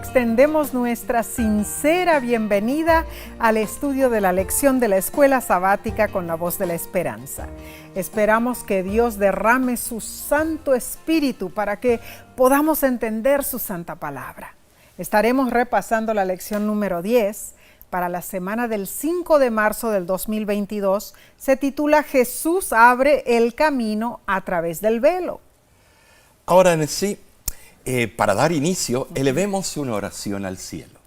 extendemos nuestra sincera bienvenida al estudio de la lección de la Escuela Sabática con la Voz de la Esperanza. Esperamos que Dios derrame su Santo Espíritu para que podamos entender su Santa Palabra. Estaremos repasando la lección número 10 para la semana del 5 de marzo del 2022. Se titula Jesús abre el camino a través del velo. Ahora en sí, para dar inicio, elevemos una oración al cielo.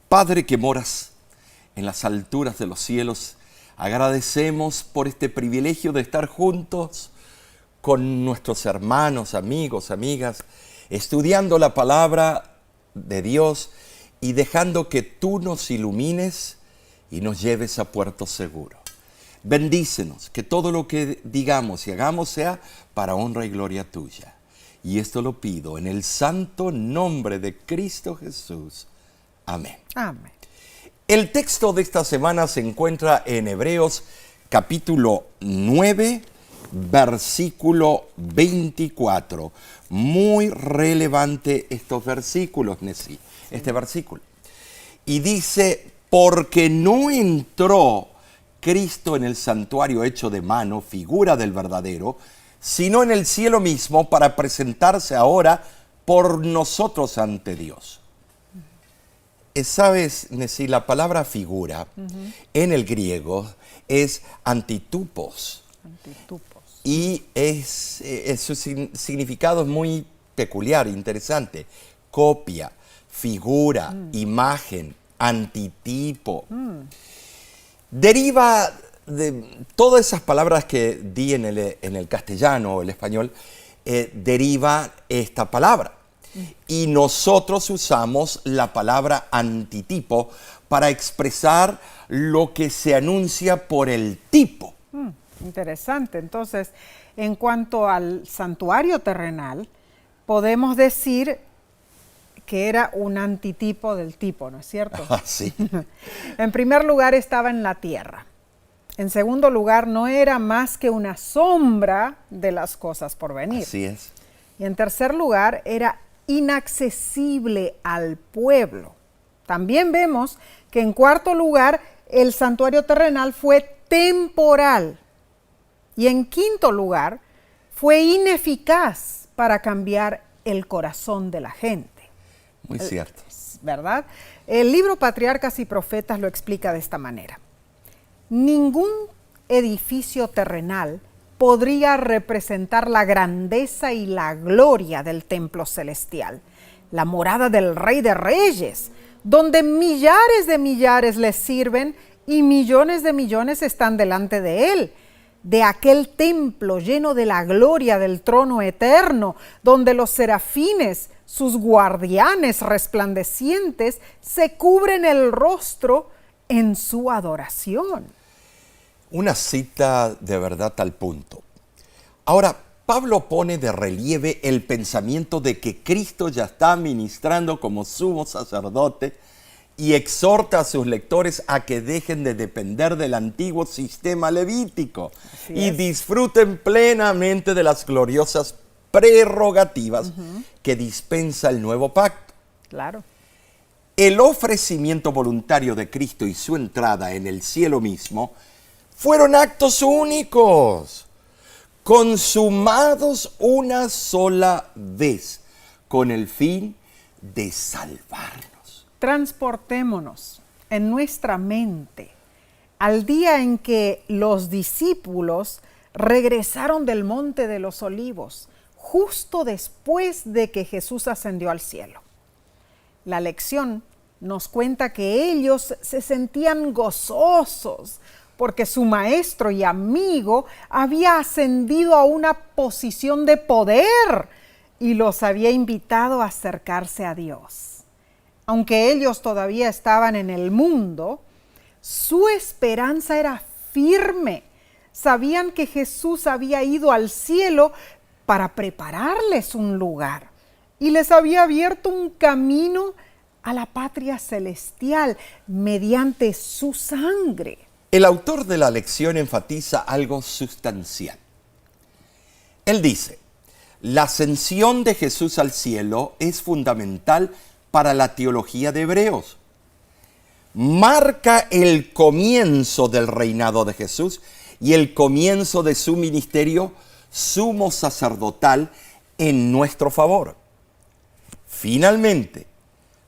Padre que moras en las alturas de los cielos, agradecemos por este privilegio de estar juntos con nuestros hermanos, amigos, amigas, estudiando la palabra de Dios y dejando que tú nos ilumines y nos lleves a puerto seguro. Bendícenos, que todo lo que digamos y hagamos sea para honra y gloria tuya. Y esto lo pido en el santo nombre de Cristo Jesús. Amén. Amén. El texto de esta semana se encuentra en Hebreos capítulo 9, versículo 24. Muy relevante estos versículos, Nesí, este versículo. Y dice, porque no entró Cristo en el santuario hecho de mano, figura del verdadero, sino en el cielo mismo para presentarse ahora por nosotros ante Dios. ¿Sabes, Nesí? La palabra figura en el griego es antitupos. Y su significado es muy peculiar, interesante. Copia, figura, imagen, antitipo. Deriva de todas esas palabras que di en el castellano o el español, deriva esta palabra. Y nosotros usamos la palabra antitipo para expresar lo que se anuncia por el tipo. Interesante. Entonces, en cuanto al santuario terrenal, podemos decir que era un antitipo del tipo, ¿no es cierto? Sí. En primer lugar, estaba en la tierra. En segundo lugar, no era más que una sombra de las cosas por venir. Así es. Y en tercer lugar, era inaccesible al pueblo. También vemos que en cuarto lugar, el santuario terrenal fue temporal. Y en quinto lugar, fue ineficaz para cambiar el corazón de la gente. Muy cierto. ¿Verdad? El libro Patriarcas y Profetas lo explica de esta manera. Ningún edificio terrenal podría representar la grandeza y la gloria del templo celestial, la morada del Rey de Reyes, donde millares de millares le sirven y millones de millones están delante de él, de aquel templo lleno de la gloria del trono eterno, donde los serafines, sus guardianes resplandecientes, se cubren el rostro en su adoración. Una cita de verdad al punto. Ahora, Pablo pone de relieve el pensamiento de que Cristo ya está ministrando como sumo sacerdote y exhorta a sus lectores a que dejen de depender del antiguo sistema levítico y disfruten plenamente de las gloriosas prerrogativas que dispensa el nuevo pacto. Claro. El ofrecimiento voluntario de Cristo y su entrada en el cielo mismo fueron actos únicos, consumados una sola vez, con el fin de salvarnos. Transportémonos en nuestra mente al día en que los discípulos regresaron del Monte de los Olivos, justo después de que Jesús ascendió al cielo. La lección nos cuenta que ellos se sentían gozosos porque su maestro y amigo había ascendido a una posición de poder y los había invitado a acercarse a Dios. Aunque ellos todavía estaban en el mundo, su esperanza era firme. Sabían que Jesús había ido al cielo para prepararles un lugar y les había abierto un camino a la patria celestial mediante su sangre. El autor de la lección enfatiza algo sustancial. Él dice, la ascensión de Jesús al cielo es fundamental para la teología de Hebreos. Marca el comienzo del reinado de Jesús y el comienzo de su ministerio sumo sacerdotal en nuestro favor. Finalmente,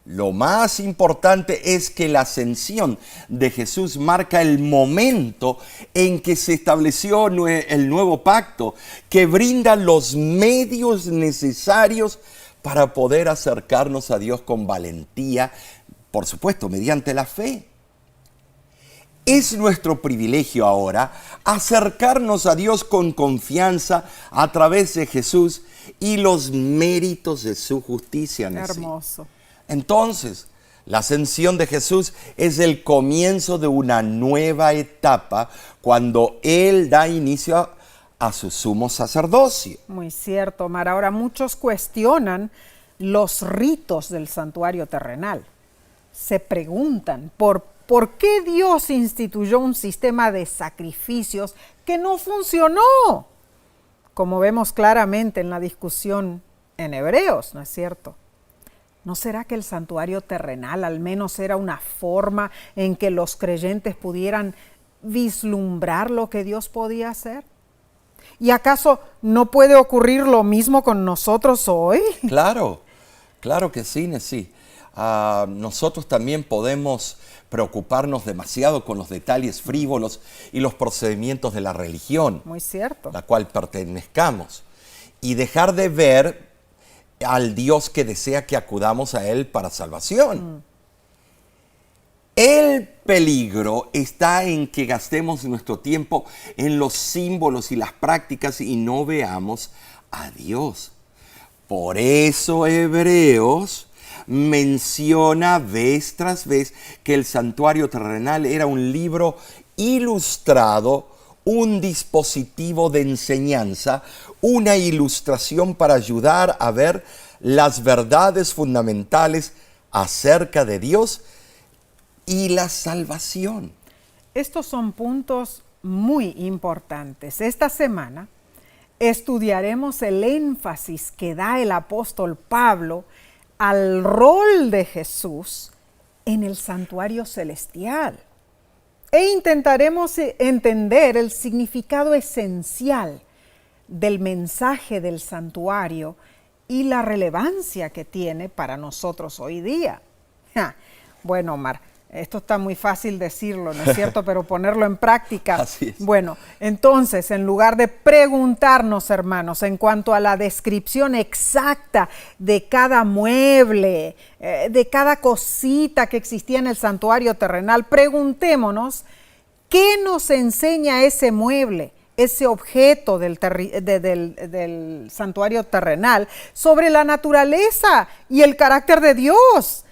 lo más importante es que la ascensión de Jesús marca el momento en que se estableció el nuevo pacto, que brinda los medios necesarios para poder acercarnos a Dios con valentía, por supuesto, mediante la fe. Es nuestro privilegio ahora acercarnos a Dios con confianza a través de Jesús y los méritos de su justicia. Hermoso. Entonces, la ascensión de Jesús es el comienzo de una nueva etapa cuando Él da inicio a su sumo sacerdocio. Muy cierto, Omar. Ahora, muchos cuestionan los ritos del santuario terrenal. Se preguntan por qué Dios instituyó un sistema de sacrificios que no funcionó, como vemos claramente en la discusión en Hebreos, ¿no es cierto? ¿No será que el santuario terrenal al menos era una forma en que los creyentes pudieran vislumbrar lo que Dios podía hacer? ¿Y acaso no puede ocurrir lo mismo con nosotros hoy? Claro, claro que sí, Nesí. Nosotros también podemos preocuparnos demasiado con los detalles frívolos y los procedimientos de la religión, Muy cierto. a la cual pertenezcamos, y dejar de ver al Dios que desea que acudamos a Él para salvación. El peligro está en que gastemos nuestro tiempo en los símbolos y las prácticas y no veamos a Dios. Por eso Hebreos menciona vez tras vez que el santuario terrenal era un libro ilustrado, un dispositivo de enseñanza, una ilustración para ayudar a ver las verdades fundamentales acerca de Dios y la salvación. Estos son puntos muy importantes. Esta semana estudiaremos el énfasis que da el apóstol Pablo al rol de Jesús en el santuario celestial. E intentaremos entender el significado esencial del mensaje del santuario y la relevancia que tiene para nosotros hoy día. Bueno, Omar, esto está muy fácil decirlo, ¿no es cierto? Pero ponerlo en práctica. Así es. Bueno, entonces, en lugar de preguntarnos, hermanos, en cuanto a la descripción exacta de cada mueble, de cada cosita que existía en el santuario terrenal, preguntémonos, ¿qué nos enseña ese mueble, ese objeto del santuario terrenal sobre la naturaleza y el carácter de Dios?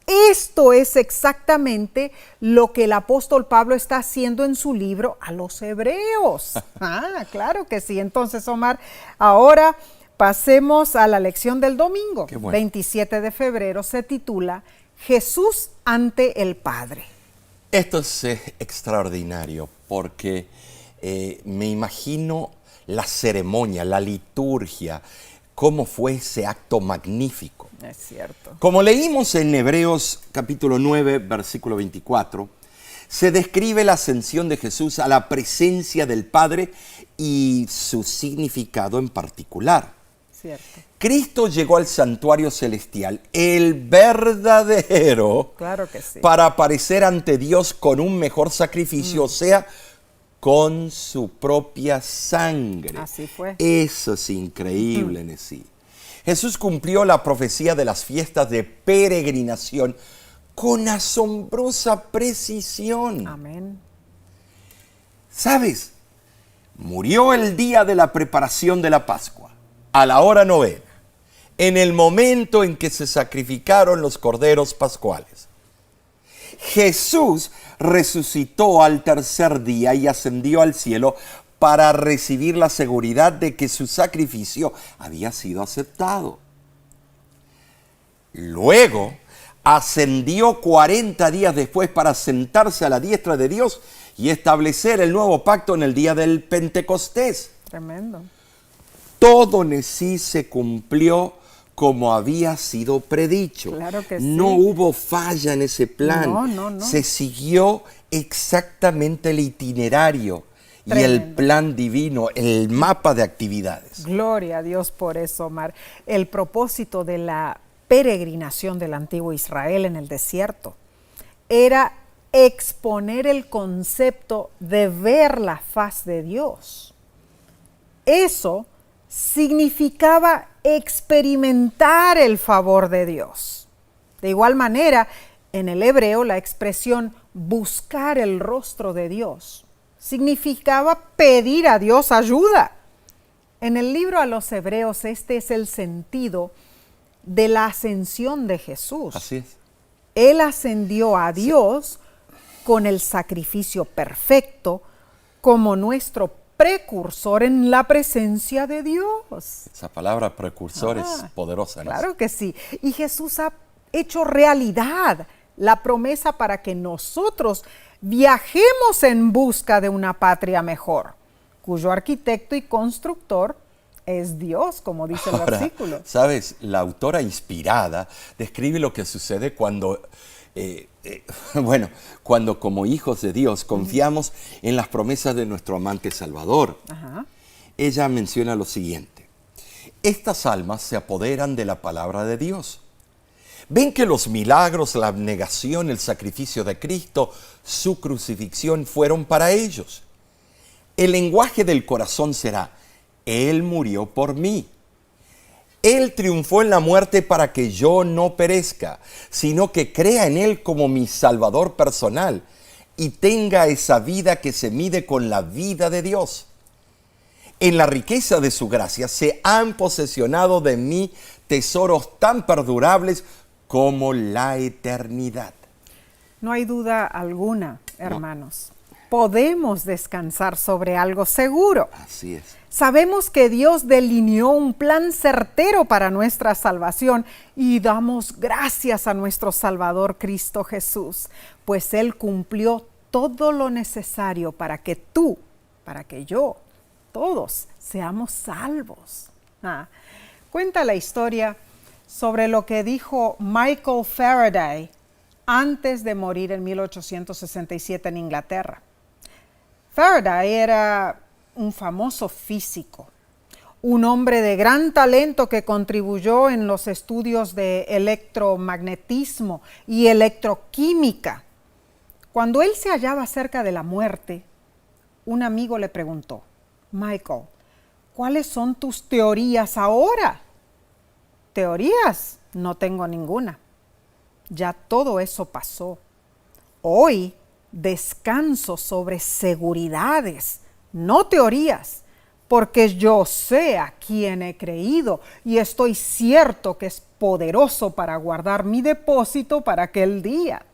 Esto es exactamente lo que el apóstol Pablo está haciendo en su libro a los Hebreos. Claro que sí. Entonces, Omar, ahora pasemos a la lección del domingo. Qué bueno. 27 de febrero se titula Jesús ante el Padre. Esto es extraordinario porque me imagino la ceremonia, la liturgia, cómo fue ese acto magnífico. Es cierto. Como leímos en Hebreos capítulo 9, versículo 24, se describe la ascensión de Jesús a la presencia del Padre y su significado en particular. Cierto. Cristo llegó al santuario celestial, el verdadero, Claro que sí. para aparecer ante Dios con un mejor sacrificio, o sea, con su propia sangre. Así fue. Eso es increíble, Nesí. Jesús cumplió la profecía de las fiestas de peregrinación con asombrosa precisión. Amén. ¿Sabes? Murió el día de la preparación de la Pascua, a la hora novena, en el momento en que se sacrificaron los corderos pascuales. Jesús resucitó al tercer día y ascendió al cielo para recibir la seguridad de que su sacrificio había sido aceptado. Luego ascendió 40 días después para sentarse a la diestra de Dios y establecer el nuevo pacto en el día del Pentecostés. Tremendo. Todo Nesí se cumplió como había sido predicho. Claro que sí. No hubo falla en ese plan. No. Se siguió exactamente el itinerario y el Tremendo. plan divino, el mapa de actividades. Gloria a Dios por eso, Omar. El propósito de la peregrinación del antiguo Israel en el desierto era exponer el concepto de ver la faz de Dios. Eso significaba experimentar el favor de Dios. De igual manera, en el hebreo la expresión buscar el rostro de Dios significaba pedir a Dios ayuda. En el libro a los Hebreos este es el sentido de la ascensión de Jesús. Así es. Él ascendió a Dios con el sacrificio perfecto como nuestro precursor en la presencia de Dios. Esa palabra precursor es poderosa, ¿no? Claro que sí. Y Jesús ha hecho realidad la promesa para que nosotros viajemos en busca de una patria mejor, cuyo arquitecto y constructor es Dios, como dice el versículo. ¿Sabes? La autora inspirada describe lo que sucede cuando, cuando como hijos de Dios confiamos en las promesas de nuestro amante Salvador. Ajá. Ella menciona lo siguiente: estas almas se apoderan de la palabra de Dios. Ven que los milagros, la abnegación, el sacrificio de Cristo, su crucifixión fueron para ellos. El lenguaje del corazón será: Él murió por mí. Él triunfó en la muerte para que yo no perezca, sino que crea en Él como mi Salvador personal y tenga esa vida que se mide con la vida de Dios. En la riqueza de su gracia se han posesionado de mí tesoros tan perdurables como la eternidad. No hay duda alguna, hermanos. Podemos descansar sobre algo seguro. Así es. Sabemos que Dios delineó un plan certero para nuestra salvación y damos gracias a nuestro Salvador Cristo Jesús, pues Él cumplió todo lo necesario para que tú, para que yo, todos seamos salvos. Cuenta la historia sobre lo que dijo Michael Faraday antes de morir en 1867 en Inglaterra. Faraday era un famoso físico, un hombre de gran talento que contribuyó en los estudios de electromagnetismo y electroquímica. Cuando él se hallaba cerca de la muerte, un amigo le preguntó: Michael, ¿cuáles son tus teorías ahora? ¿Teorías? No tengo ninguna. Ya todo eso pasó. Hoy descanso sobre seguridades, no teorías, porque yo sé a quién he creído y estoy cierto que es poderoso para guardar mi depósito para aquel día.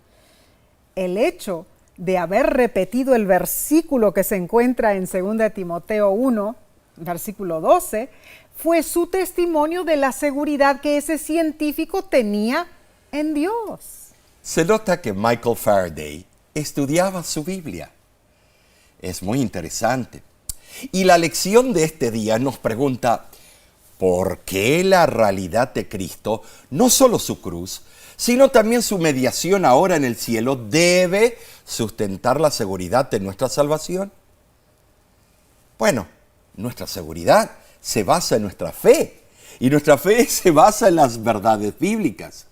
El hecho de haber repetido el versículo que se encuentra en 2 Timoteo 1, versículo 12, fue su testimonio de la seguridad que ese científico tenía en Dios. Se nota que Michael Faraday estudiaba su Biblia. Es muy interesante. Y la lección de este día nos pregunta: ¿por qué la realidad de Cristo, no solo su cruz, sino también su mediación ahora en el cielo, debe sustentar la seguridad de nuestra salvación? Bueno, nuestra seguridad se basa en nuestra fe, y nuestra fe se basa en las verdades bíblicas.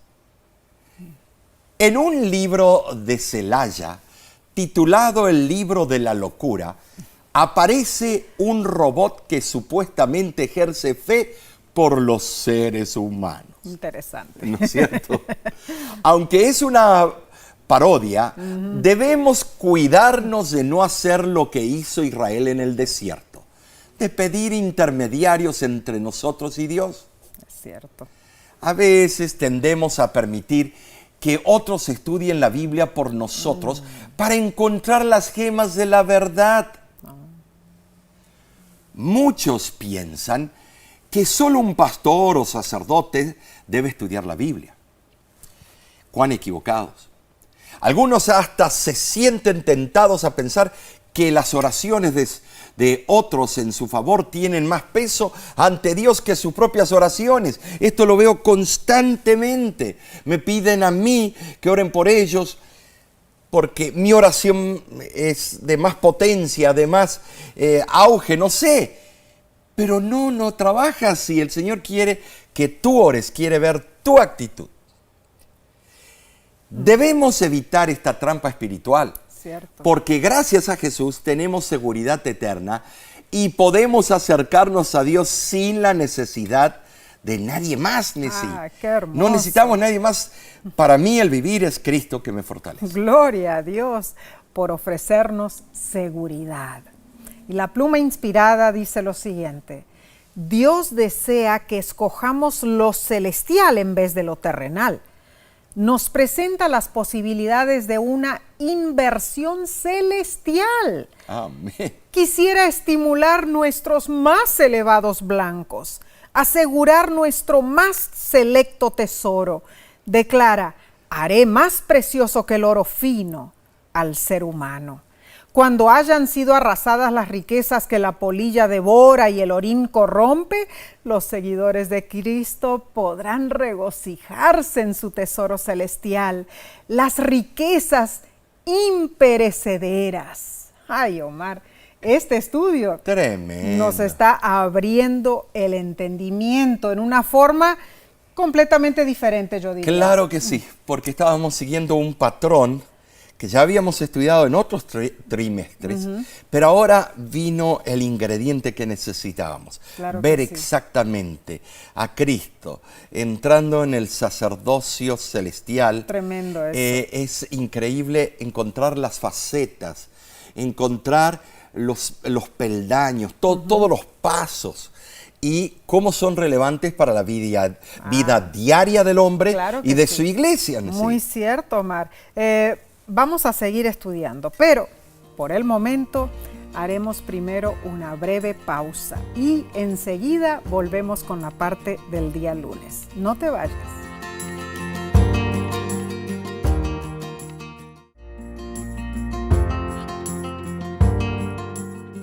En un libro de Celaya, titulado El libro de la locura, aparece un robot que supuestamente ejerce fe por los seres humanos. Interesante. ¿No es cierto? Aunque es una parodia, debemos cuidarnos de no hacer lo que hizo Israel en el desierto, de pedir intermediarios entre nosotros y Dios. Es cierto. A veces tendemos a permitir que otros estudien la Biblia por nosotros para encontrar las gemas de la verdad. Muchos piensan que solo un pastor o sacerdote debe estudiar la Biblia. Cuán equivocados. Algunos hasta se sienten tentados a pensar que las oraciones de otros en su favor tienen más peso ante Dios que sus propias oraciones. Esto lo veo constantemente. Me piden a mí que oren por ellos porque mi oración es de más potencia, de más auge, no sé. Pero no trabaja así. El Señor quiere que tú ores, quiere ver tu actitud. Debemos evitar esta trampa espiritual. Cierto. Porque gracias a Jesús tenemos seguridad eterna y podemos acercarnos a Dios sin la necesidad de nadie más. Qué hermoso. No necesitamos nadie más. Para mí el vivir es Cristo que me fortalece. Gloria a Dios por ofrecernos seguridad. Y la pluma inspirada dice lo siguiente: Dios desea que escojamos lo celestial en vez de lo terrenal. Nos presenta las posibilidades de una inversión celestial. Amén. Quisiera estimular nuestros más elevados blancos, asegurar nuestro más selecto tesoro. Declara: haré más precioso que el oro fino al ser humano. Cuando hayan sido arrasadas las riquezas que la polilla devora y el orín corrompe, los seguidores de Cristo podrán regocijarse en su tesoro celestial, las riquezas imperecederas. Ay, Omar, este estudio Tremendo. nos está abriendo el entendimiento en una forma completamente diferente, yo diría. Claro que sí, porque estábamos siguiendo un patrón que ya habíamos estudiado en otros trimestres, pero ahora vino el ingrediente que necesitábamos. Claro ver que sí. exactamente a Cristo entrando en el sacerdocio celestial. Tremendo eso. Es increíble encontrar las facetas, encontrar los peldaños, todos los pasos y cómo son relevantes para la vida diaria del hombre, Claro que y de sí. su iglesia. Muy cierto, Omar. Vamos a seguir estudiando, pero por el momento haremos primero una breve pausa y enseguida volvemos con la parte del día lunes. No te vayas.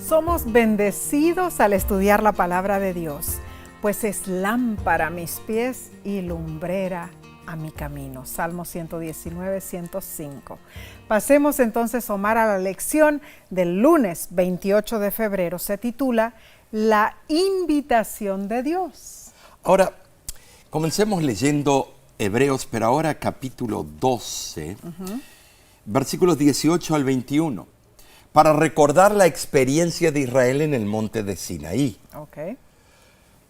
Somos bendecidos al estudiar la palabra de Dios, pues es lámpara a mis pies y lumbrera a mi camino. Salmo 119, 105. Pasemos entonces, Omar, a la lección del lunes 28 de febrero. Se titula La invitación de Dios. Ahora, comencemos leyendo Hebreos, pero ahora capítulo 12, versículos 18 al 21, para recordar la experiencia de Israel en el monte de Sinaí. Ok.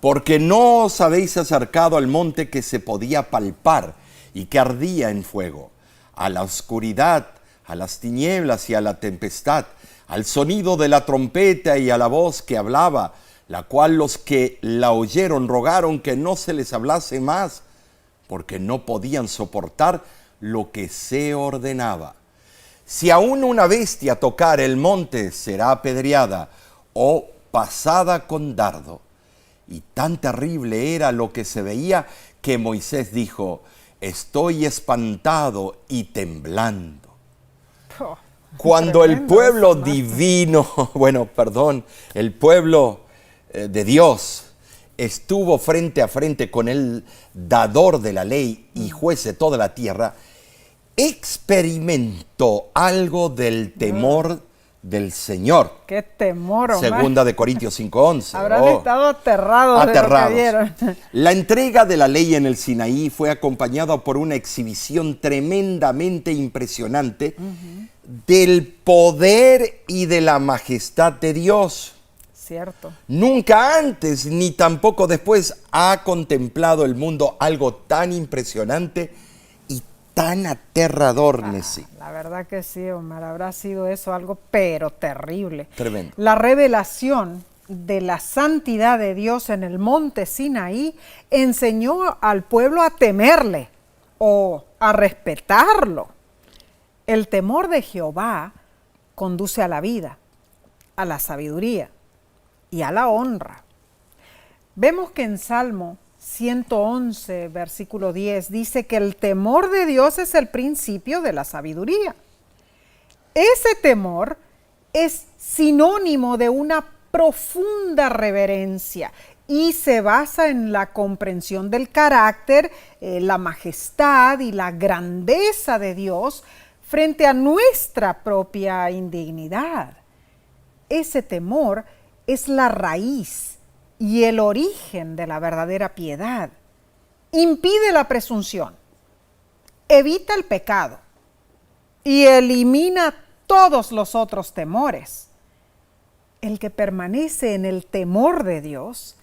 Porque no os habéis acercado al monte que se podía palpar y que ardía en fuego, a la oscuridad, a las tinieblas y a la tempestad, al sonido de la trompeta y a la voz que hablaba, la cual los que la oyeron rogaron que no se les hablase más, porque no podían soportar lo que se ordenaba. Si aún una bestia tocar el monte, será apedreada o pasada con dardo. Y tan terrible era lo que se veía que Moisés dijo: estoy espantado y temblando. Oh, Cuando el tremendo pueblo eso, Marta. divino, el pueblo de Dios estuvo frente a frente con el dador de la ley y juez de toda la tierra, experimentó algo del temor del Señor. Qué temor, Omar. Segunda de Corintios 5:11. Habrán estado aterrados de lo que Aterrados. vieron. La entrega de la ley en el Sinaí fue acompañada por una exhibición tremendamente impresionante del poder y de la majestad de Dios. Cierto. Nunca antes ni tampoco después ha contemplado el mundo algo tan impresionante y tan aterrador, Nessie. La verdad que sí, Omar, habrá sido eso algo pero terrible. Tremendo. La revelación de la santidad de Dios en el monte Sinaí enseñó al pueblo a temerle o a respetarlo. El temor de Jehová conduce a la vida, a la sabiduría y a la honra. Vemos que en Salmo 111, versículo 10, dice que el temor de Dios es el principio de la sabiduría. Ese temor es sinónimo de una profunda reverencia y se basa en la comprensión del carácter, la majestad y la grandeza de Dios frente a nuestra propia indignidad. Ese temor es la raíz y el origen de la verdadera piedad. Impide la presunción, evita el pecado y elimina todos los otros temores. El que permanece en el temor de Dios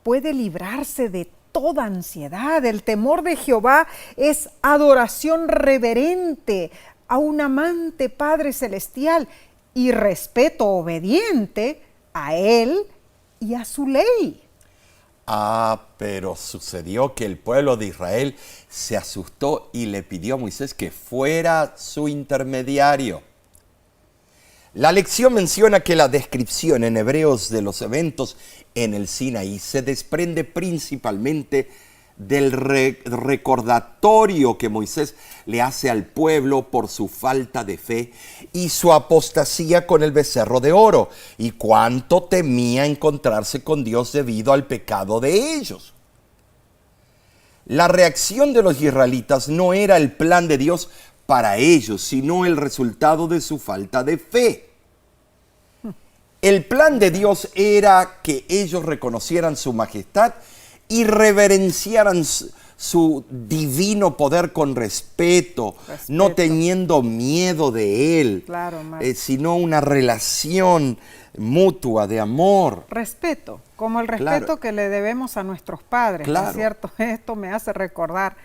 puede librarse de toda ansiedad. El temor de Jehová es adoración reverente a un amante Padre Celestial y respeto obediente a Él y a su ley. Pero sucedió que el pueblo de Israel se asustó y le pidió a Moisés que fuera su intermediario. La lección menciona que la descripción en Hebreos de los eventos en el Sinaí se desprende principalmente del recordatorio que Moisés le hace al pueblo por su falta de fe y su apostasía con el becerro de oro, y cuánto temía encontrarse con Dios debido al pecado de ellos. La reacción de los israelitas no era el plan de Dios para ellos, sino el resultado de su falta de fe. El plan de Dios era que ellos reconocieran su majestad y reverenciaran su divino poder con respeto, no teniendo miedo de Él, claro, sino una relación mutua de amor. Respeto, como el respeto que le debemos a nuestros padres, ¿no es cierto? Esto me hace recordar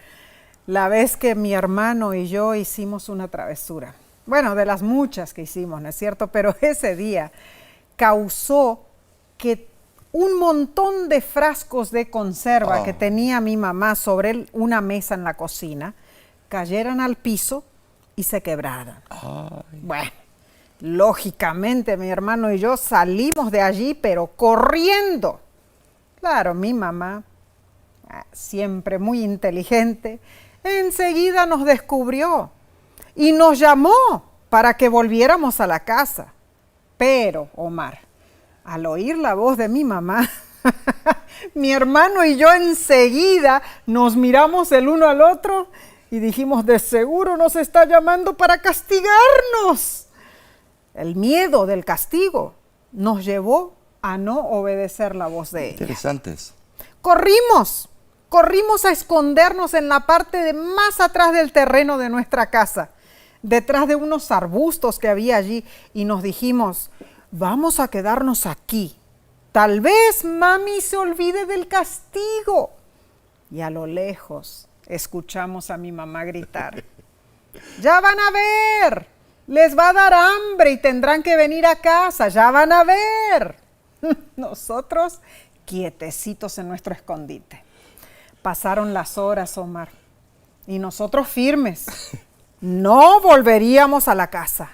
la vez que mi hermano y yo hicimos una travesura. Bueno, de las muchas que hicimos, ¿no es cierto? Pero ese día causó que un montón de frascos de conserva que tenía mi mamá sobre una mesa en la cocina cayeran al piso y se quebraran. Bueno, lógicamente mi hermano y yo salimos de allí, pero corriendo. Claro, mi mamá, siempre muy inteligente, enseguida nos descubrió y nos llamó para que volviéramos a la casa. Pero, Omar, al oír la voz de mi mamá, mi hermano y yo enseguida nos miramos el uno al otro y dijimos, de seguro nos está llamando para castigarnos. El miedo del castigo nos llevó a no obedecer la voz de ella. Interesantes. Corrimos a escondernos en la parte de más atrás del terreno de nuestra casa, detrás de unos arbustos que había allí, y nos dijimos, vamos a quedarnos aquí. Tal vez mami se olvide del castigo. Y a lo lejos escuchamos a mi mamá gritar, ya van a ver, les va a dar hambre y tendrán que venir a casa, ya van a ver. Nosotros quietecitos en nuestro escondite. Pasaron las horas, Omar, y nosotros firmes. No volveríamos a la casa.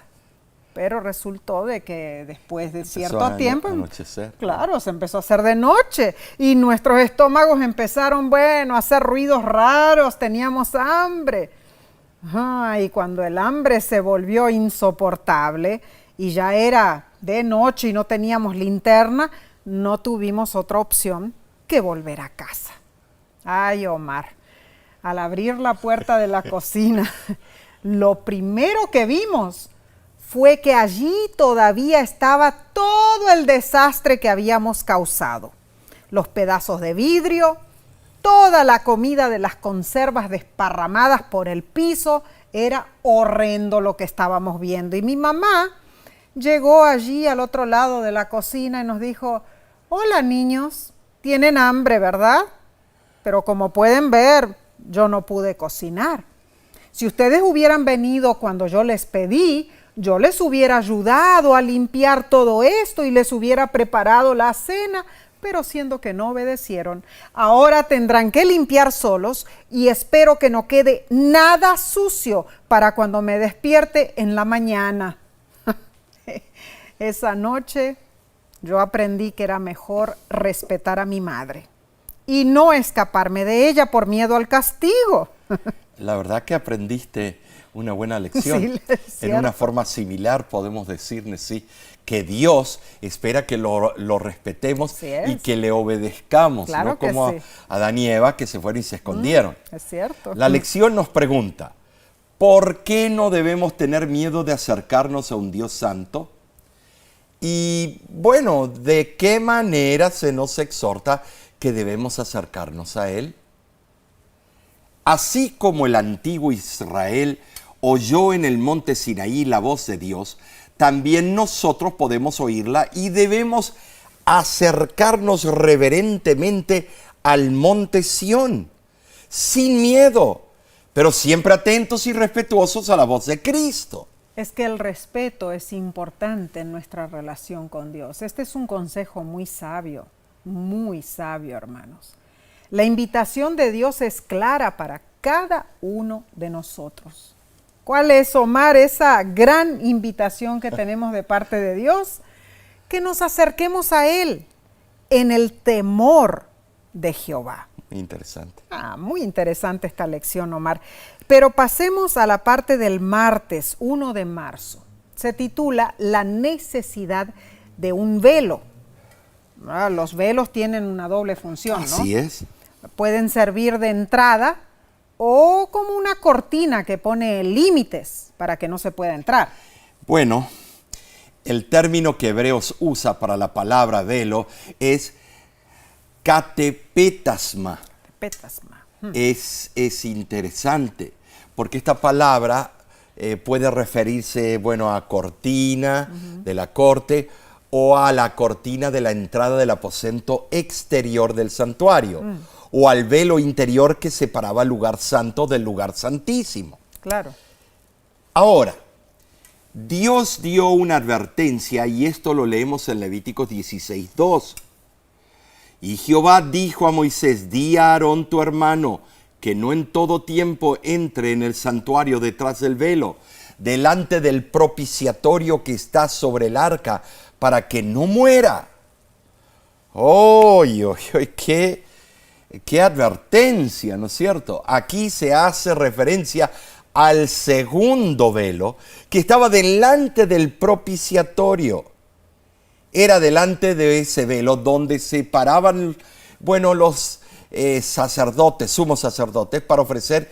Pero resultó de que después de cierto tiempo, claro, se empezó a hacer de noche y nuestros estómagos empezaron, a hacer ruidos raros, teníamos hambre. Y cuando el hambre se volvió insoportable y ya era de noche y no teníamos linterna, no tuvimos otra opción que volver a casa. Ay, Omar, al abrir la puerta de la cocina, lo primero que vimos fue que allí todavía estaba todo el desastre que habíamos causado. Los pedazos de vidrio, toda la comida de las conservas desparramadas por el piso. Era horrendo lo que estábamos viendo. Y mi mamá llegó allí al otro lado de la cocina y nos dijo, hola niños, tienen hambre, ¿verdad? Pero como pueden ver, yo no pude cocinar. Si ustedes hubieran venido cuando yo les pedí, yo les hubiera ayudado a limpiar todo esto y les hubiera preparado la cena, pero siendo que no obedecieron, ahora tendrán que limpiar solos y espero que no quede nada sucio para cuando me despierte en la mañana. Esa noche yo aprendí que era mejor respetar a mi madre y no escaparme de ella por miedo al castigo. La verdad que aprendiste una buena lección. Sí, es En una cierto. forma similar podemos decir, sí, que Dios espera que lo respetemos Así es. y que le obedezcamos, Claro no que como sí. a Adán y Eva que se fueron y se escondieron. Es cierto. La lección nos pregunta, ¿por qué no debemos tener miedo de acercarnos a un Dios santo? Y bueno, ¿de qué manera se nos exhorta que debemos acercarnos a Él? Así como el antiguo Israel oyó en el monte Sinaí la voz de Dios, también nosotros podemos oírla y debemos acercarnos reverentemente al monte Sión, sin miedo, pero siempre atentos y respetuosos a la voz de Cristo. Es que el respeto es importante en nuestra relación con Dios. Este es un consejo muy sabio, hermanos. La invitación de Dios es clara para cada uno de nosotros. ¿Cuál es, Omar, esa gran invitación que tenemos de parte de Dios? Que nos acerquemos a Él en el temor de Jehová. Interesante. Muy interesante esta lección, Omar. Pero pasemos a la parte del martes 1 de marzo. Se titula La necesidad de un velo. Los velos tienen una doble función, ¿no? Así es. Pueden servir de entrada o como una cortina que pone límites para que no se pueda entrar. Bueno, el término que Hebreos usa para la palabra velo es catepetasma. Petasma. Es interesante, porque esta palabra puede referirse, bueno, a cortina de la corte o a la cortina de la entrada del aposento exterior del santuario o al velo interior que separaba el lugar santo del lugar santísimo. Claro. Ahora, Dios dio una advertencia y esto lo leemos en Levíticos 16:2. Y Jehová dijo a Moisés, di a Aarón tu hermano, que no en todo tiempo entre en el santuario detrás del velo, delante del propiciatorio que está sobre el arca, para que no muera. ¡Qué advertencia!, ¿no es cierto? Aquí se hace referencia al segundo velo que estaba delante del propiciatorio. Era delante de ese velo donde se paraban, bueno, los sacerdotes, sumos sacerdotes, para ofrecer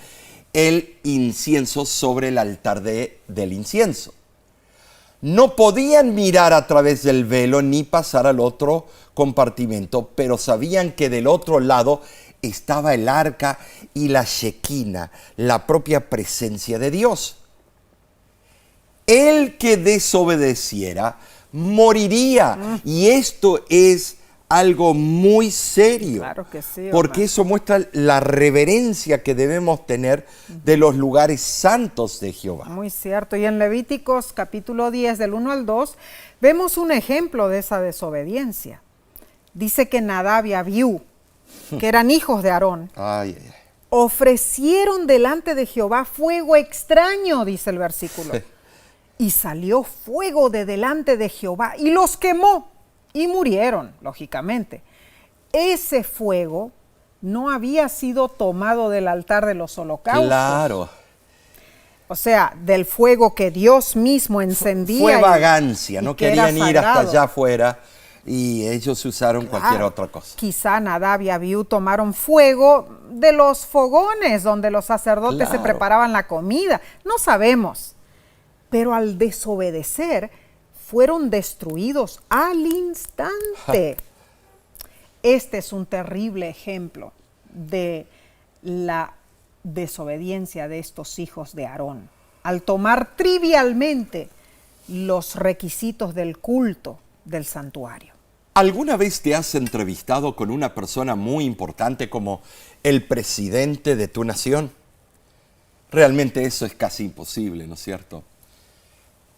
el incienso sobre el altar del incienso. No podían mirar a través del velo ni pasar al otro compartimento, pero sabían que del otro lado estaba el arca y la Shequina, la propia presencia de Dios. El que desobedeciera moriría. Y esto es algo muy serio. Claro que sí, porque Omar. eso muestra la reverencia que debemos tener de los lugares santos de Jehová. Muy cierto. Y en Levíticos capítulo 10, del 1 al 2, vemos un ejemplo de esa desobediencia. Dice que Nadab y Abiú, que eran hijos de Aarón, Ay, ay, ay. ofrecieron delante de Jehová fuego extraño, dice el versículo. Y salió fuego de delante de Jehová y los quemó y murieron, lógicamente. Ese fuego no había sido tomado del altar de los holocaustos. Claro. O sea, del fuego que Dios mismo encendía. Fue y- vagancia, y no que era querían ir hasta sagrado. allá afuera y ellos usaron cualquier Claro, otra cosa. Quizá Nadab y Abiú tomaron fuego de los fogones donde los sacerdotes se Claro. preparaban la comida. No sabemos. Pero al desobedecer, fueron destruidos al instante. Este es un terrible ejemplo de la desobediencia de estos hijos de Aarón. Al tomar trivialmente los requisitos del culto del santuario. ¿Alguna vez te has entrevistado con una persona muy importante como el presidente de tu nación? Realmente eso es casi imposible, ¿no es cierto?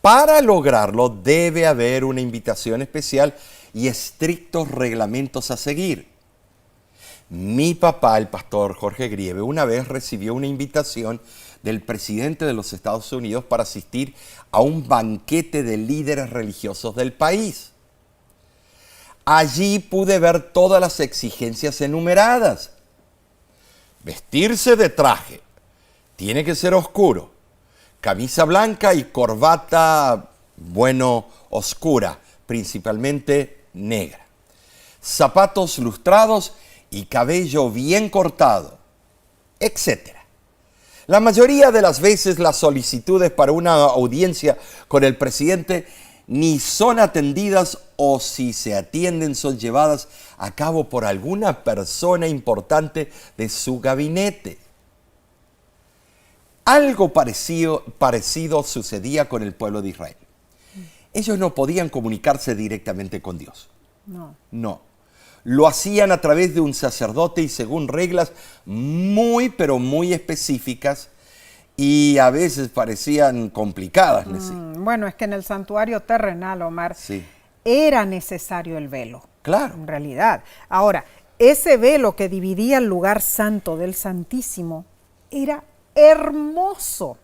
Para lograrlo debe haber una invitación especial y estrictos reglamentos a seguir. Mi papá, el pastor Jorge Grieve, una vez recibió una invitación del presidente de los Estados Unidos para asistir a un banquete de líderes religiosos del país. Allí pude ver todas las exigencias enumeradas. Vestirse de traje, tiene que ser oscuro, camisa blanca y corbata, bueno, oscura, principalmente negra. Zapatos lustrados y cabello bien cortado, etc. La mayoría de las veces las solicitudes para una audiencia con el presidente ni son atendidas o si se atienden son llevadas a cabo por alguna persona importante de su gabinete. Algo parecido sucedía con el pueblo de Israel. Ellos no podían comunicarse directamente con Dios. No. Lo hacían a través de un sacerdote y según reglas muy, pero muy específicas y a veces parecían complicadas. Bueno, es que en el santuario terrenal, Omar, sí, era necesario el velo. Claro. En realidad. Ahora, ese velo que dividía el lugar santo del Santísimo era hermoso.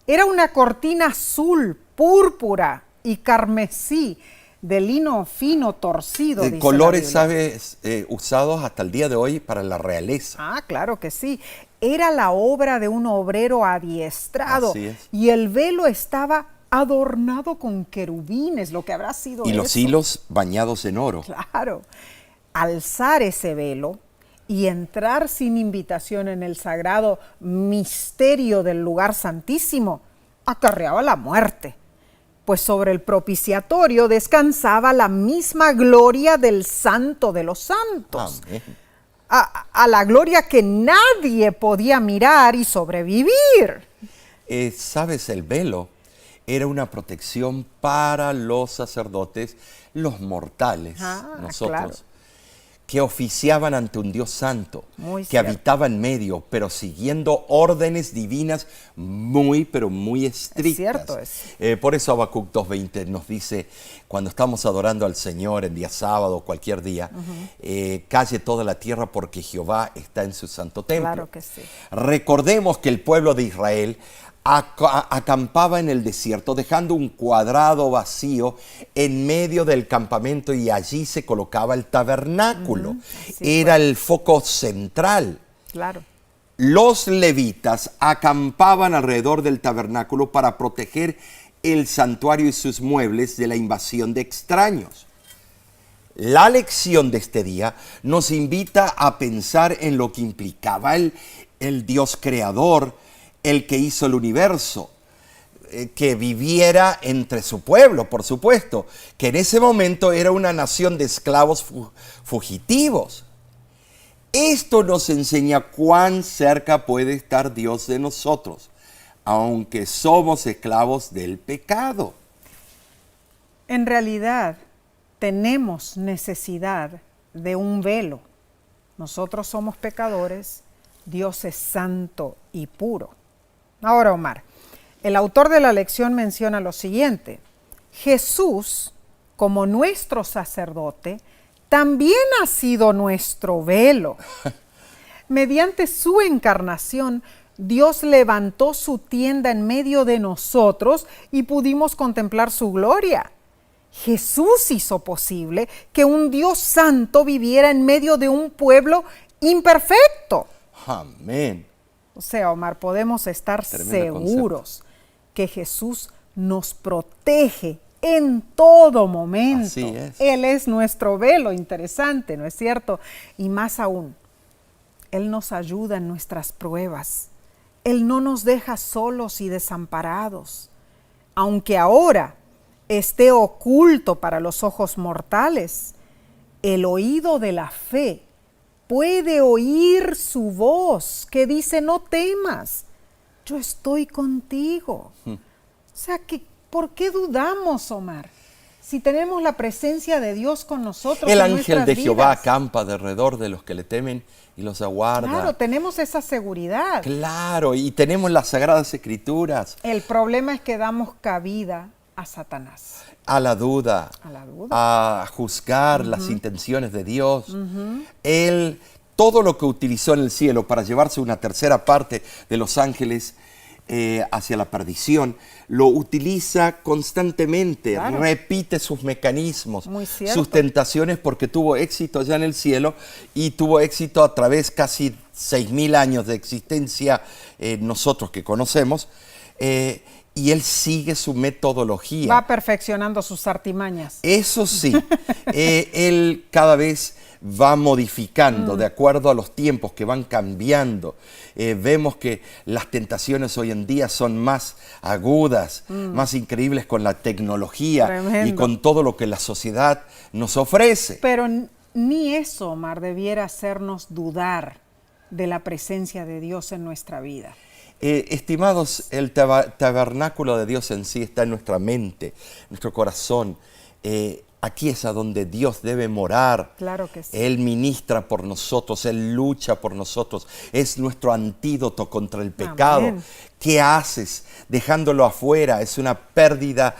Era una cortina azul, púrpura y carmesí de lino fino torcido. De colores, ¿sabes? Usados hasta el día de hoy para la realeza. Ah, claro que sí. Era la obra de un obrero adiestrado. Así es. Y el velo estaba adornado con querubines, lo que habrá sido Y eso. los hilos bañados en oro. Claro. Alzar ese velo y entrar sin invitación en el sagrado misterio del lugar santísimo acarreaba la muerte, pues sobre el propiciatorio descansaba la misma gloria del Santo de los Santos. Amén. A la gloria que nadie podía mirar y sobrevivir. ¿Sabes? El velo era una protección para los sacerdotes, los mortales, nosotros, claro, que oficiaban ante un Dios santo, Muy que cierto. habitaba en medio, pero siguiendo órdenes divinas muy, pero muy estrictas. Es cierto. Por eso Habacuc 2:20 nos dice, cuando estamos adorando al Señor en día sábado o cualquier día, calle toda la tierra porque Jehová está en su santo templo. Claro que sí. Recordemos que el pueblo de Israel acampaba en el desierto, dejando un cuadrado vacío en medio del campamento y allí se colocaba el tabernáculo. Era el foco central. Claro. Los levitas acampaban alrededor del tabernáculo para proteger el santuario y sus muebles de la invasión de extraños. La lección de este día nos invita a pensar en lo que implicaba el Dios creador, el que hizo el universo, que viviera entre su pueblo, por supuesto, que en ese momento era una nación de esclavos fugitivos. Esto nos enseña cuán cerca puede estar Dios de nosotros, aunque somos esclavos del pecado. En realidad, tenemos necesidad de un velo. Nosotros somos pecadores, Dios es santo y puro. Ahora, Omar, el autor de la lección menciona lo siguiente: Jesús, como nuestro sacerdote, también ha sido nuestro velo. Mediante su encarnación, Dios levantó su tienda en medio de nosotros y pudimos contemplar su gloria. Jesús hizo posible que un Dios santo viviera en medio de un pueblo imperfecto. Amén. O sea, Omar, podemos estar seguros que Jesús nos protege en todo momento. Así es. Él es nuestro velo, interesante, ¿no es cierto? Y más aún, Él nos ayuda en nuestras pruebas. Él no nos deja solos y desamparados. Aunque ahora esté oculto para los ojos mortales, el oído de la fe puede oír su voz que dice: no temas, yo estoy contigo. O sea, ¿por qué dudamos, Omar? Si tenemos la presencia de Dios con nosotros. El en ángel nuestras de Jehová vidas. acampa alrededor de los que le temen y los aguarda. Claro, tenemos esa seguridad. Claro, y tenemos las Sagradas Escrituras. El problema es que damos cabida a Satanás. A la duda, a juzgar las intenciones de Dios. Él, todo lo que utilizó en el cielo para llevarse una tercera parte de los ángeles hacia la perdición, lo utiliza constantemente, Claro. repite sus mecanismos, Muy cierto. sus tentaciones, porque tuvo éxito ya en el cielo y tuvo éxito a través casi 6.000 años de existencia nosotros que conocemos. y él sigue su metodología. Va perfeccionando sus artimañas. Eso sí, él cada vez va modificando de acuerdo a los tiempos que van cambiando. Vemos que las tentaciones hoy en día son más agudas, más increíbles con la tecnología. Tremendo. Y con todo lo que la sociedad nos ofrece. Pero ni eso, Omar, debiera hacernos dudar de la presencia de Dios en nuestra vida. Estimados, el tabernáculo de Dios en sí está en nuestra mente, nuestro corazón. Aquí es a donde Dios debe morar. Claro que sí. Él ministra por nosotros, Él lucha por nosotros. Es nuestro antídoto contra el pecado. Amén. ¿Qué haces dejándolo afuera? Es una pérdida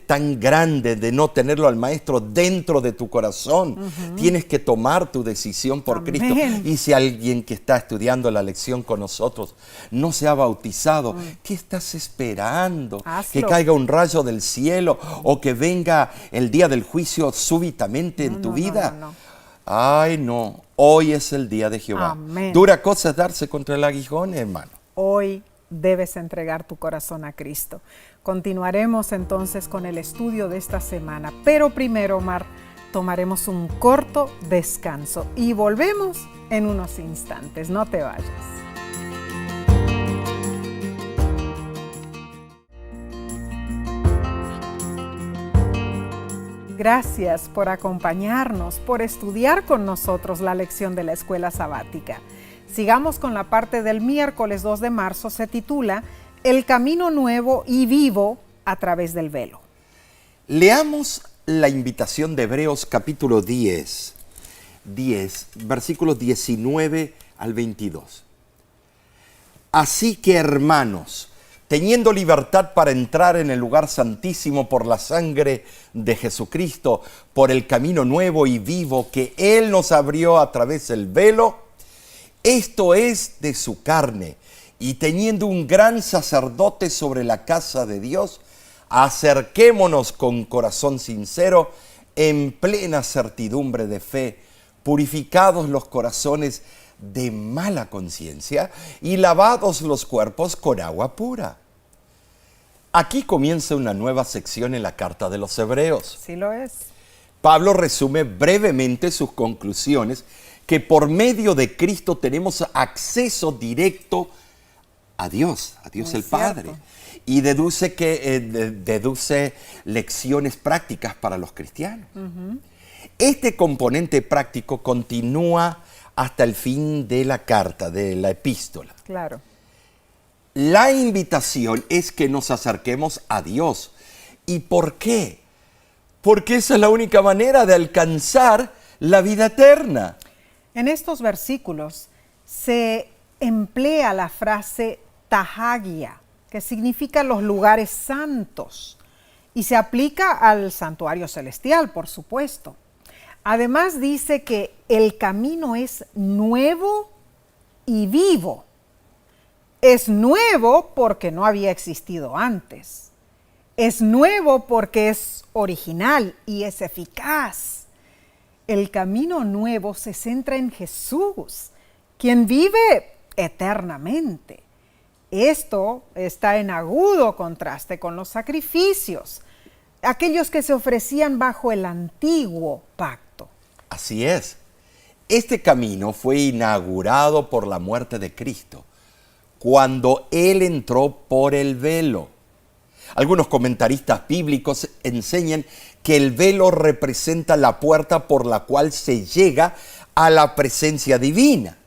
tan grande de no tenerlo al Maestro dentro de tu corazón. Tienes que tomar tu decisión por Amén. Cristo. Y si alguien que está estudiando la lección con nosotros no se ha bautizado, ¿qué estás esperando? Hazlo. ¿Que caiga un rayo del cielo o que venga el día del juicio súbitamente en tu vida? No. Ay, no. Hoy es el día de Jehová. Amén. Dura cosa es darse contra el aguijón, hermano. Hoy debes entregar tu corazón a Cristo. Continuaremos entonces con el estudio de esta semana, pero primero, Omar, tomaremos un corto descanso y volvemos en unos instantes. No te vayas. Gracias por acompañarnos, por estudiar con nosotros la lección de la escuela sabática. Sigamos con la parte del miércoles 2 de marzo, se titula El camino nuevo y vivo a través del velo. Leamos la invitación de Hebreos capítulo 10, versículos 19 al 22. Así que, hermanos, teniendo libertad para entrar en el lugar santísimo por la sangre de Jesucristo, por el camino nuevo y vivo que Él nos abrió a través del velo, esto es de su carne, y teniendo un gran sacerdote sobre la casa de Dios, acerquémonos con corazón sincero, en plena certidumbre de fe, purificados los corazones de mala conciencia y lavados los cuerpos con agua pura. Aquí comienza una nueva sección en la carta de los Hebreos. Sí lo es. Pablo resume brevemente sus conclusiones que por medio de Cristo tenemos acceso directo a Dios el Padre. Y deduce lecciones prácticas para los cristianos. Este componente práctico continúa hasta el fin de la carta, de la epístola. Claro. La invitación es que nos acerquemos a Dios. ¿Y por qué? Porque esa es la única manera de alcanzar la vida eterna. En estos versículos se emplea la frase tahagia, que significa los lugares santos, y se aplica al santuario celestial, por supuesto. Además dice que el camino es nuevo y vivo. Es nuevo porque no había existido antes. Es nuevo porque es original y es eficaz. El camino nuevo se centra en Jesús, quien vive eternamente. Esto está en agudo contraste con los sacrificios, aquellos que se ofrecían bajo el antiguo pacto. Así es. Este camino fue inaugurado por la muerte de Cristo, cuando Él entró por el velo. Algunos comentaristas bíblicos enseñan que el velo representa la puerta por la cual se llega a la presencia divina.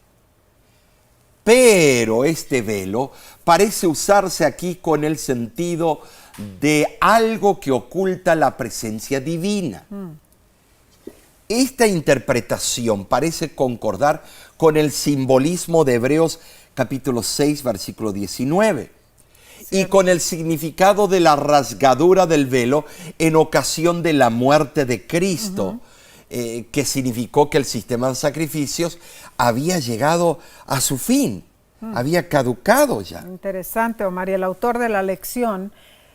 Pero este velo parece usarse aquí con el sentido de algo que oculta la presencia divina. Esta interpretación parece concordar con el simbolismo de Hebreos capítulo 6, versículo 19. Y con el significado de la rasgadura del velo en ocasión de la muerte de Cristo, que significó que el sistema de sacrificios había llegado a su fin, había caducado ya. Interesante, Omar, y el autor de la lección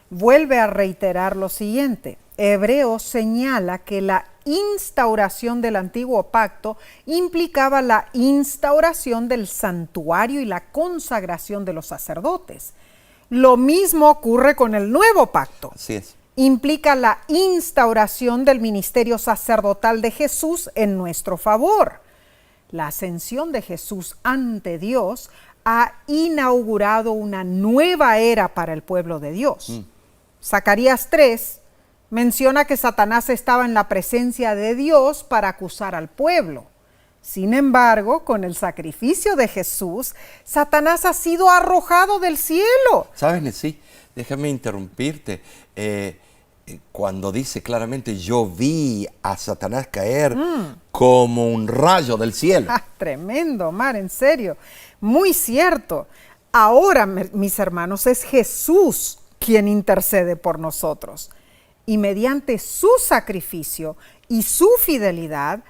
vuelve a reiterar lo siguiente. Hebreos señala que la instauración del antiguo pacto implicaba la instauración del santuario y la consagración de los sacerdotes. Lo mismo ocurre con el nuevo pacto. Así es. Implica la instauración del ministerio sacerdotal de Jesús en nuestro favor. La ascensión de Jesús ante Dios ha inaugurado una nueva era para el pueblo de Dios. Zacarías 3 menciona que Satanás estaba en la presencia de Dios para acusar al pueblo. Sin embargo, con el sacrificio de Jesús, Satanás ha sido arrojado del cielo. ¿Sabes, Nesí? Déjame interrumpirte. Cuando dice claramente, yo vi a Satanás caer como un rayo del cielo. Tremendo, Omar, en serio. Muy cierto. Ahora, mis hermanos, es Jesús quien intercede por nosotros. Y mediante su sacrificio y su fidelidad,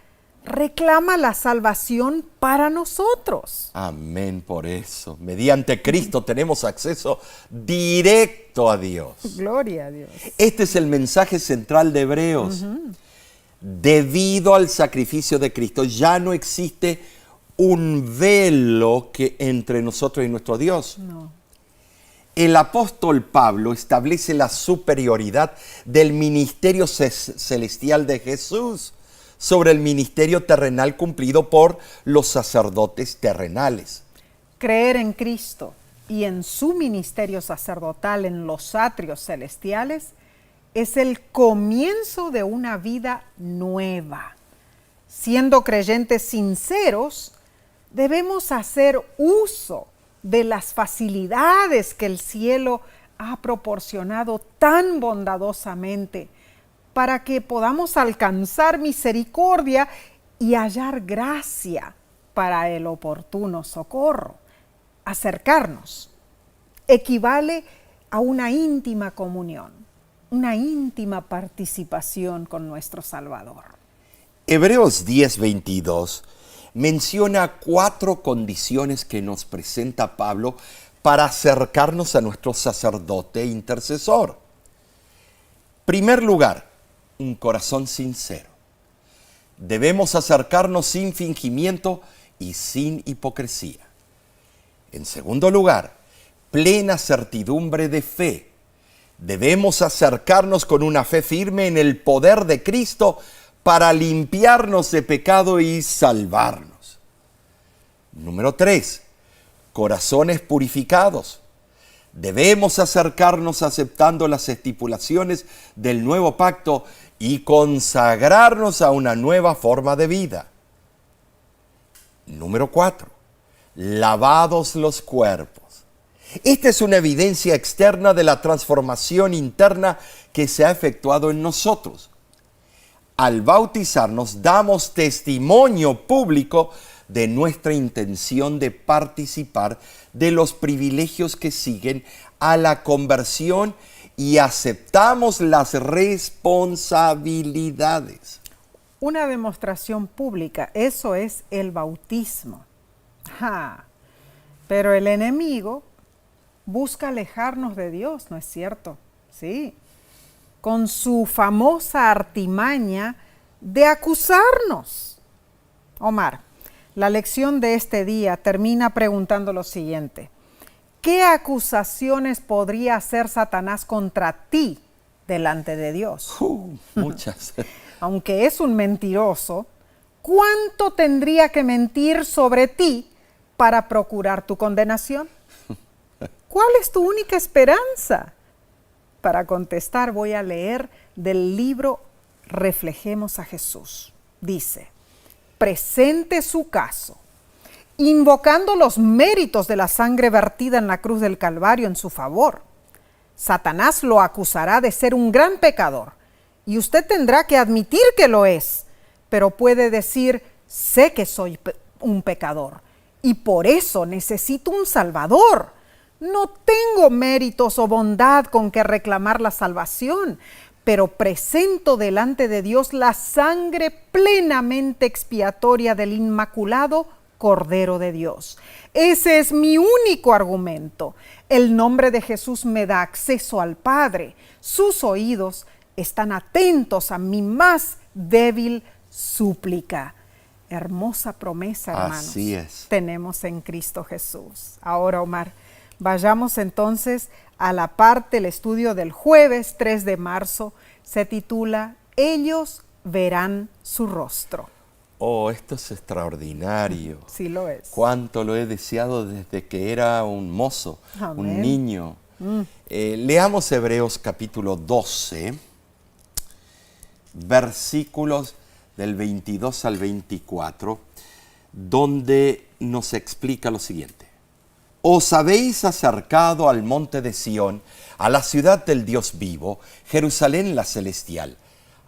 reclama la salvación para nosotros. Amén por eso. Mediante Cristo tenemos acceso directo a Dios. Gloria a Dios. Este es el mensaje central de Hebreos. Debido al sacrificio de Cristo, ya no existe un velo que entre nosotros y nuestro Dios. No. El apóstol Pablo establece la superioridad del ministerio celestial de Jesús sobre el ministerio terrenal cumplido por los sacerdotes terrenales. Creer en Cristo y en su ministerio sacerdotal en los atrios celestiales es el comienzo de una vida nueva. Siendo creyentes sinceros, debemos hacer uso de las facilidades que el cielo ha proporcionado tan bondadosamente para que podamos alcanzar misericordia y hallar gracia para el oportuno socorro. Acercarnos equivale a una íntima comunión, una íntima participación con nuestro Salvador. Hebreos 10:22 menciona 4 condiciones que nos presenta Pablo para acercarnos a nuestro sacerdote e intercesor. Primer lugar, un corazón sincero. Debemos acercarnos sin fingimiento y sin hipocresía. En segundo lugar, plena certidumbre de fe. Debemos acercarnos con una fe firme en el poder de Cristo para limpiarnos de pecado y salvarnos. Número 3, corazones purificados. Debemos acercarnos aceptando las estipulaciones del nuevo pacto y consagrarnos a una nueva forma de vida. Número 4, lavados los cuerpos. Esta es una evidencia externa de la transformación interna que se ha efectuado en nosotros. Al bautizarnos damos testimonio público de nuestra intención de participar de los privilegios que siguen a la conversión y aceptamos las responsabilidades. Una demostración pública, eso es el bautismo. Pero el enemigo busca alejarnos de Dios, ¿no es cierto? Sí. Con su famosa artimaña de acusarnos. Omar, la lección de este día termina preguntando lo siguiente: ¿qué acusaciones podría hacer Satanás contra ti delante de Dios? Muchas. Aunque es un mentiroso, ¿cuánto tendría que mentir sobre ti para procurar tu condenación? ¿Cuál es tu única esperanza? Para contestar voy a leer del libro Reflejemos a Jesús. Dice: presente su caso, invocando los méritos de la sangre vertida en la cruz del Calvario en su favor. Satanás lo acusará de ser un gran pecador y usted tendrá que admitir que lo es, pero puede decir: sé que soy un pecador y por eso necesito un Salvador. No tengo méritos o bondad con que reclamar la salvación, pero presento delante de Dios la sangre plenamente expiatoria del Inmaculado Cordero de Dios. Ese es mi único argumento. El nombre de Jesús me da acceso al Padre. Sus oídos están atentos a mi más débil súplica. Hermosa promesa, hermanos. Así es. Tenemos en Cristo Jesús. Ahora, Omar, Vayamos entonces a la parte, el estudio del jueves 3 de marzo, se titula Ellos verán su rostro. Oh, esto es extraordinario. Sí lo es. Cuánto lo he deseado desde que era un mozo, Amén. un niño. Leamos Hebreos capítulo 12, versículos del 22 al 24, donde nos explica lo siguiente. Os habéis acercado al monte de Sión, a la ciudad del Dios vivo, Jerusalén la celestial,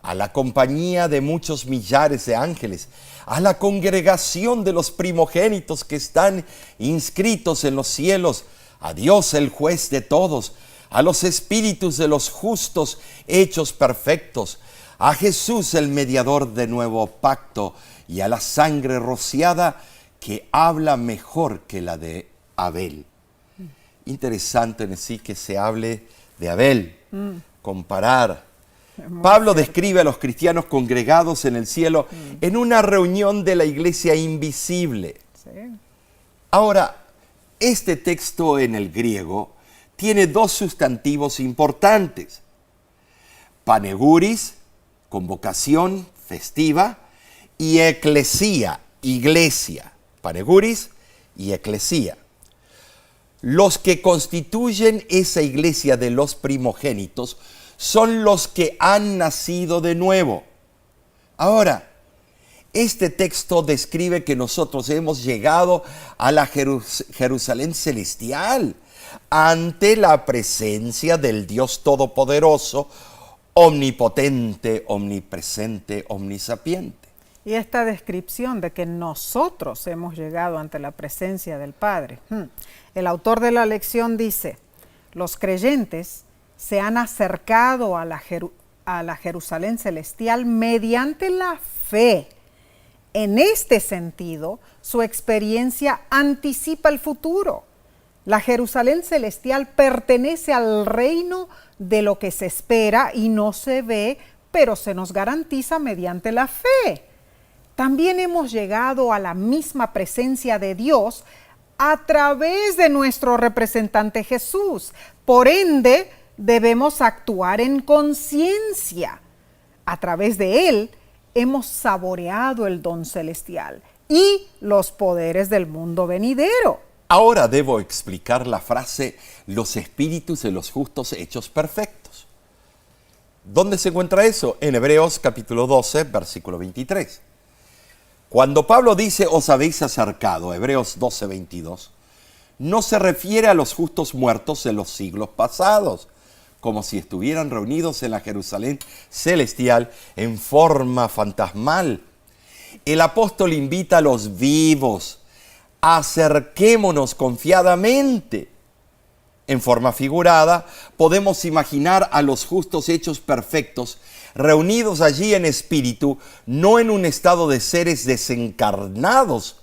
a la compañía de muchos millares de ángeles, a la congregación de los primogénitos que están inscritos en los cielos, a Dios el juez de todos, a los espíritus de los justos hechos perfectos, a Jesús el mediador de nuevo pacto y a la sangre rociada que habla mejor que la de Abel. Interesante en sí que se hable de Abel, comparar. Pablo describe a los cristianos congregados en el cielo en una reunión de la iglesia invisible. Sí. Ahora, este texto en el griego tiene dos sustantivos importantes. Paneguris, convocación festiva, y eclesía, iglesia. Paneguris y eclesía. Los que constituyen esa iglesia de los primogénitos son los que han nacido de nuevo. Ahora, este texto describe que nosotros hemos llegado a la Jerusalén celestial ante la presencia del Dios Todopoderoso, omnipotente, omnipresente, omnisapiente. Y esta descripción de que nosotros hemos llegado ante la presencia del Padre. El autor de la lección dice, los creyentes se han acercado a la Jerusalén celestial mediante la fe. En este sentido, su experiencia anticipa el futuro. La Jerusalén celestial pertenece al reino de lo que se espera y no se ve, pero se nos garantiza mediante la fe. También hemos llegado a la misma presencia de Dios a través de nuestro representante Jesús. Por ende, debemos actuar en conciencia. A través de él hemos saboreado el don celestial y los poderes del mundo venidero. Ahora debo explicar la frase, los espíritus de los justos hechos perfectos. ¿Dónde se encuentra eso? En Hebreos capítulo 12, versículo 23. Cuando Pablo dice, os habéis acercado, Hebreos 12, 22, no se refiere a los justos muertos de los siglos pasados, como si estuvieran reunidos en la Jerusalén celestial en forma fantasmal. El apóstol invita a los vivos, acerquémonos confiadamente. En forma figurada, podemos imaginar a los justos hechos perfectos reunidos allí en espíritu, no en un estado de seres desencarnados.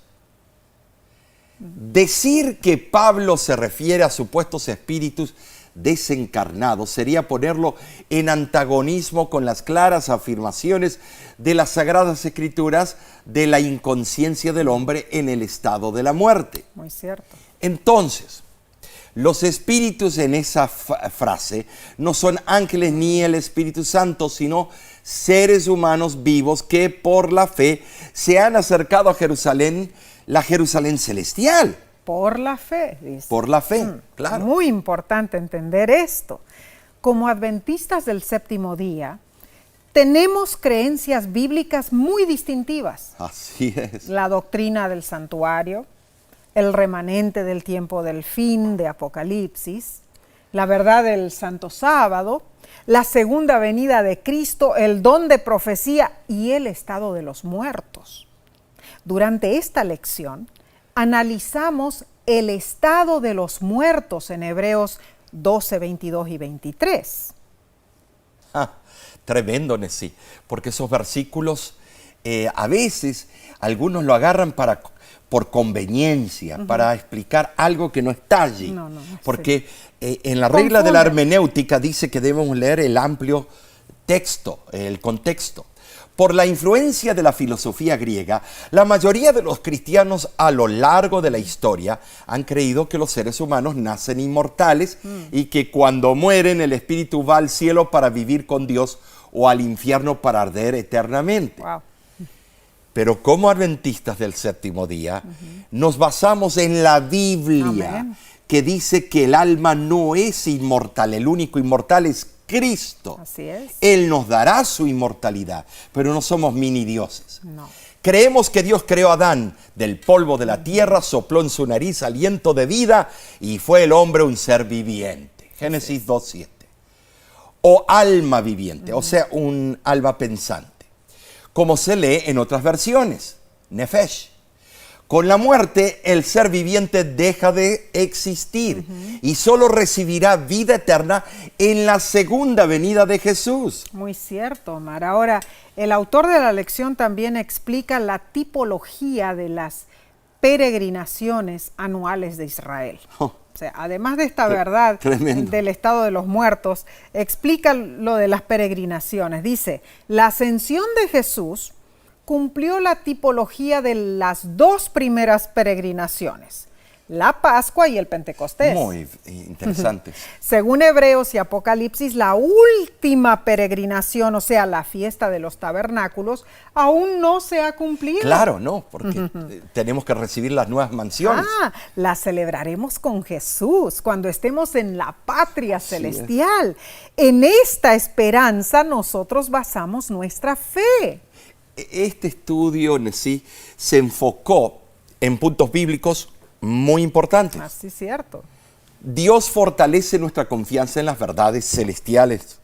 Decir que Pablo se refiere a supuestos espíritus desencarnados sería ponerlo en antagonismo con las claras afirmaciones de las Sagradas Escrituras de la inconsciencia del hombre en el estado de la muerte. Muy cierto. Entonces, los espíritus en esa frase no son ángeles ni el Espíritu Santo, sino seres humanos vivos que por la fe se han acercado a Jerusalén, la Jerusalén celestial. Por la fe, dice. Por la fe, claro. Muy importante entender esto. Como adventistas del séptimo día, tenemos creencias bíblicas muy distintivas. Así es. La doctrina del santuario, el remanente del tiempo del fin de Apocalipsis, la verdad del Santo Sábado, la segunda venida de Cristo, el don de profecía y el estado de los muertos. Durante esta lección, analizamos el estado de los muertos en Hebreos 12, 22 y 23. Tremendo, Nesí, porque esos versículos a veces algunos lo agarran por conveniencia, para explicar algo que no está allí. Porque en la regla de la hermenéutica dice que debemos leer el amplio texto, el contexto. Por la influencia de la filosofía griega, la mayoría de los cristianos a lo largo de la historia han creído que los seres humanos nacen inmortales y que cuando mueren el espíritu va al cielo para vivir con Dios o al infierno para arder eternamente. Wow. Pero como adventistas del séptimo día, nos basamos en la Biblia, Amén. que dice que el alma no es inmortal, el único inmortal es Cristo. Así es. Él nos dará su inmortalidad, pero no somos mini dioses. No. Creemos que Dios creó a Adán del polvo de la tierra, sopló en su nariz aliento de vida y fue el hombre un ser viviente. Génesis 2:7. O alma viviente, o sea, un alma pensante. Como se lee en otras versiones, Nefesh. Con la muerte, el ser viviente deja de existir y solo recibirá vida eterna en la segunda venida de Jesús. Muy cierto, Omar. Ahora, el autor de la lección también explica la tipología de las peregrinaciones anuales de Israel. Oh. O sea, además de esta verdad Tremendo. del estado de los muertos, explica lo de las peregrinaciones. Dice, la ascensión de Jesús cumplió la tipología de las dos primeras peregrinaciones, la Pascua y el Pentecostés. Muy interesantes. Según Hebreos y Apocalipsis, la última peregrinación, o sea, la fiesta de los tabernáculos, aún no se ha cumplido. Claro, no, porque tenemos que recibir las nuevas mansiones. La celebraremos con Jesús cuando estemos en la patria celestial. En esta esperanza nosotros basamos nuestra fe. Este estudio en sí se enfocó en puntos bíblicos muy importantes. Así es cierto. Dios fortalece nuestra confianza en las verdades celestiales.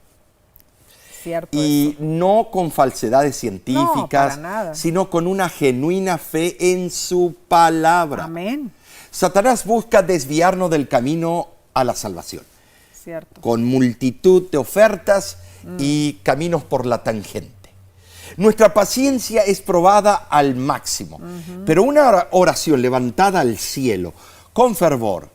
Cierto. Y no con falsedades científicas, No, para nada. sino con una genuina fe en su palabra. Amén. Satanás busca desviarnos del camino a la salvación, Cierto. con multitud de ofertas y caminos por la tangente. Nuestra paciencia es probada al máximo, pero una oración levantada al cielo con fervor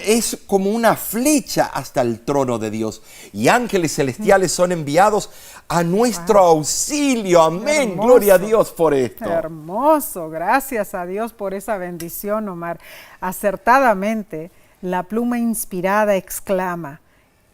es como una flecha hasta el trono de Dios, y ángeles celestiales son enviados a nuestro auxilio. Amén. Hermoso. Gloria a Dios por esto. Hermoso, gracias a Dios por esa bendición, Omar. Acertadamente, la pluma inspirada exclama: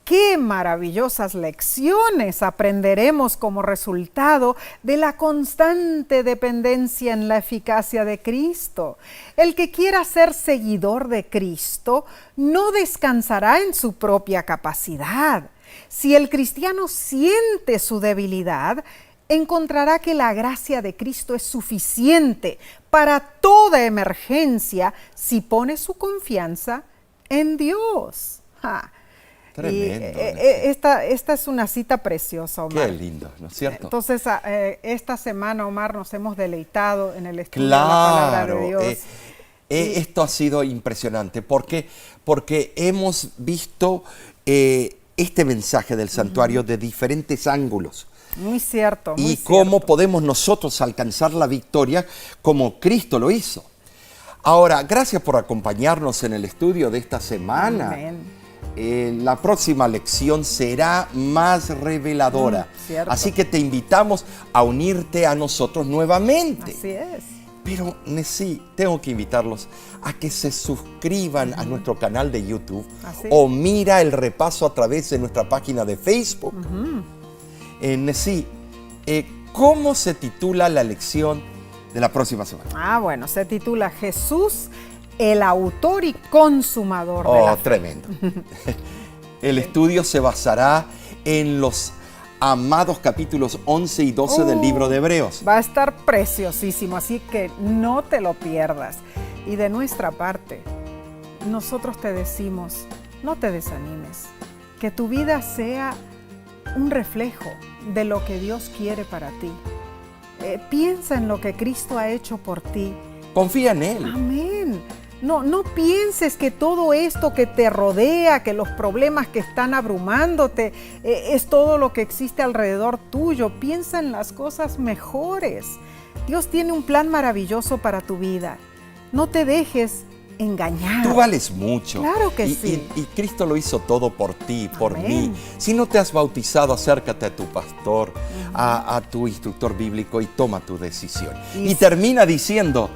¡qué maravillosas lecciones aprenderemos como resultado de la constante dependencia en la eficacia de Cristo! El que quiera ser seguidor de Cristo no descansará en su propia capacidad. Si el cristiano siente su debilidad, encontrará que la gracia de Cristo es suficiente para toda emergencia si pone su confianza en Dios. ¡Ja! Tremendo. Esta es una cita preciosa, Omar. Qué lindo, ¿no es cierto? Entonces, esta semana, Omar, nos hemos deleitado en el estudio de la palabra de Dios. Esto ha sido impresionante. ¿Por qué? Porque hemos visto este mensaje del santuario de diferentes ángulos. Muy cierto. Muy Y cómo cierto. podemos nosotros alcanzar la victoria como Cristo lo hizo. Ahora, gracias por acompañarnos en el estudio de esta semana. Amén. La próxima lección será más reveladora. Cierto. Así que te invitamos a unirte a nosotros nuevamente. Así es. Pero sí, tengo que invitarlos a que se suscriban a nuestro canal de YouTube Así. o mira el repaso a través de nuestra página de Facebook. ¿Cómo se titula la lección de la próxima semana? Bueno, se titula Jesús, el autor y consumador de la fe. Tremendo. El estudio se basará en los amados capítulos 11 y 12 del libro de Hebreos. Va a estar preciosísimo, así que no te lo pierdas. Y de nuestra parte, nosotros te decimos, no te desanimes, que tu vida sea un reflejo de lo que Dios quiere para ti. Piensa en lo que Cristo ha hecho por ti. Confía en Él. Amén. No pienses que todo esto que te rodea, que los problemas que están abrumándote, es todo lo que existe alrededor tuyo. Piensa en las cosas mejores. Dios tiene un plan maravilloso para tu vida. No te dejes engañar. Tú vales mucho. Claro que y, sí. y Cristo lo hizo todo por ti, por Amén. mí. Si no te has bautizado, acércate a tu pastor, a tu instructor bíblico y toma tu decisión. Y termina diciendo,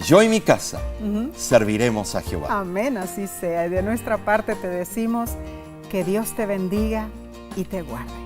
yo y mi casa serviremos a Jehová. Amén, así sea. Y de nuestra parte te decimos que Dios te bendiga y te guarde.